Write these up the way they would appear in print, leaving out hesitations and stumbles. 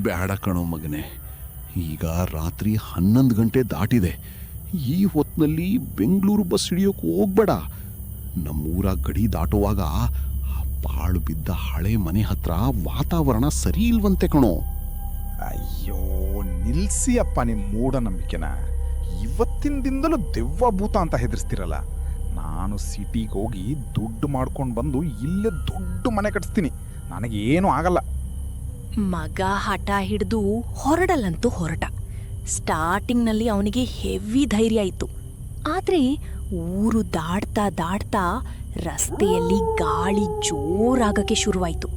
ಬೇಡ ಕಣೋ ಮಗನೇ, ಈಗ ರಾತ್ರಿ 11 ಗಂಟೆ ದಾಟಿದೆ. ಈ ಹೊತ್ತಿನಲ್ಲಿ ಬೆಂಗಳೂರು ಬಸ್ ಹಿಡಿಯೋಕೆ ಹೋಗ್ಬೇಡ. ನಮ್ಮೂರ ಗಡಿ ದಾಟುವಾಗ ಆ ಪಾಳು ಬಿದ್ದ ಹಳೆ ಮನೆ ಹತ್ರ ವಾತಾವರಣ ಸರಿ ಇಲ್ವಂತೆ ಕಣೋ. ಅಯ್ಯೋ, ನಿಲ್ಸಿ ಅಪ್ಪ ನಿಮ್ಮ ಮೂಢನಂಬಿಕೆನ. ಇವತ್ತಿನ ದಿನದಲ್ಲೂ ದೆವ್ವ ಭೂತ ಅಂತ ಹೆದರ್ಸ್ತಿರಲ್ಲ. ನಾನು ಸಿಟಿಗೆ ಹೋಗಿ ದುಡ್ಡು ಮಾಡ್ಕೊಂಡು ಬಂದು ಇಲ್ಲೇ ದೊಡ್ಡ ಮನೆ ಕಟ್ಟಿಸ್ತೀನಿ, ನನಗೇನು ಆಗಲ್ಲ. ಮಗ ಹಠ ಹಿಡಿದು ಹೊರಡಲ್ಲಂತೂ ಹೊರಟ. ಸ್ಟಾರ್ಟಿಂಗ್ನಲ್ಲಿ ಅವನಿಗೆ ಹೆವಿ ಧೈರ್ಯ ಇತ್ತು. ಆದರೆ ಊರು ದಾಟ್ತಾ ದಾಟ್ತಾ ರಸ್ತೆಯಲ್ಲಿ ಗಾಳಿ ಜೋರಾಗಕ್ಕೆ ಶುರುವಾಯಿತು.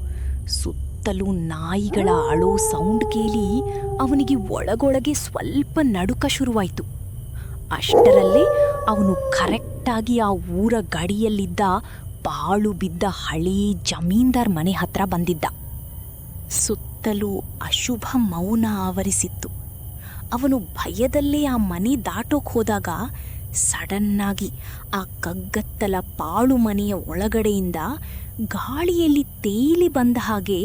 ಸುತ್ತಲೂ ನಾಯಿಗಳ ಅಳೋ ಸೌಂಡ್ ಕೇಳಿ ಅವನಿಗೆ ಒಳಗೊಳಗೆ ಸ್ವಲ್ಪ ನಡುಕ ಶುರುವಾಯಿತು. ಅಷ್ಟರಲ್ಲೇ ಅವನು ಕರೆಕ್ಟಾಗಿ ಆ ಊರ ಗಡಿಯಲ್ಲಿದ್ದ ಪಾಳು ಬಿದ್ದ ಹಳೇ ಜಮೀನ್ದಾರ್ ಮನೆ ಹತ್ರ ಬಂದಿದ್ದ. ಸುತ್ತಲೂ ಅಶುಭ ಮೌನ ಆವರಿಸಿತ್ತು. ಅವನು ಭಯದಲ್ಲೇ ಆ ಮನೆ ದಾಟೋಕ್ ಹೋದಾಗ ಸಡನ್ನಾಗಿ ಆ ಕಗ್ಗತ್ತಲ ಪಾಳು ಮನೆಯ ಒಳಗಡೆಯಿಂದ ಗಾಳಿಯಲ್ಲಿ ತೇಲಿ ಬಂದ ಹಾಗೆ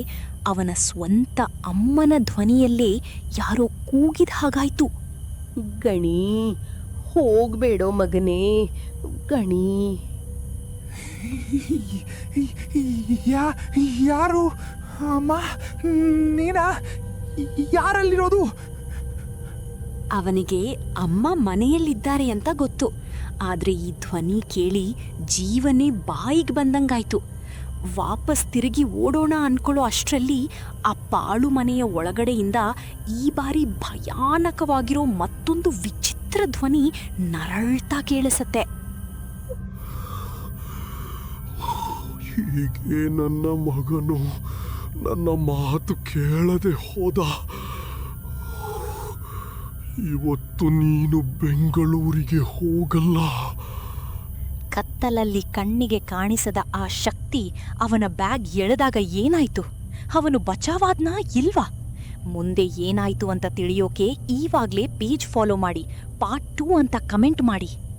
ಅವನ ಸ್ವಂತ ಅಮ್ಮನ ಧ್ವನಿಯಲ್ಲೇ ಯಾರೋ ಕೂಗಿದ ಹಾಗಾಯ್ತು. ಗಣಿ, ಹೋಗ್ಬೇಡೋ ಮಗನೇ, ಗಣಿ. ಯಾರು ಅಮ್ಮ? ನೀನಾ? ಯಾರಲ್ಲಿರೋದು? ಅವನಿಗೆ ಅಮ್ಮ ಮನೆಯಲ್ಲಿದ್ದಾರೆ ಅಂತ ಗೊತ್ತು. ಆದರೆ ಈ ಧ್ವನಿ ಕೇಳಿ ಜೀವನೇ ಬಾಯಿಗೆ ಬಂದಂಗಾಯ್ತು. ವಾಪಸ್ ತಿರುಗಿ ಓಡೋಣ ಅನ್ಕೊಳ್ಳೋ ಅಷ್ಟರಲ್ಲಿ ಆ ಪಾಳು ಮನೆಯ ಒಳಗಡೆಯಿಂದ ಈ ಬಾರಿ ಭಯಾನಕವಾಗಿರೋ ಮತ್ತೊಂದು ವಿಚಿತ್ರ ಧ್ವನಿ ನರಳ್ತಾ ಕೇಳಿಸತ್ತೆ. ಹೀಗೆ ನನ್ನ ಮಗನು ನನ್ನ ಮಾತು ಕೇಳದೆ ಹೋದ. ಇವತ್ತು ನೀನು ಬೆಂಗಳೂರಿಗೆ ಹೋಗಲ್ಲ. ಕತ್ತಲಲ್ಲಿ ಕಣ್ಣಿಗೆ ಕಾಣಿಸದ ಆ ಶಕ್ತಿ ಅವನ ಬ್ಯಾಗ್ ಎಳೆದಾಗ ಏನಾಯ್ತು? ಅವನು ಬಚಾವಾದ್ನಾ ಇಲ್ವಾ? ಮುಂದೆ ಏನಾಯ್ತು ಅಂತ ತಿಳಿಯೋಕೆ ಈವಾಗ್ಲೇ ಪೇಜ್ ಫಾಲೋ ಮಾಡಿ, ಪಾರ್ಟ್ 2 ಅಂತ ಕಮೆಂಟ್ ಮಾಡಿ.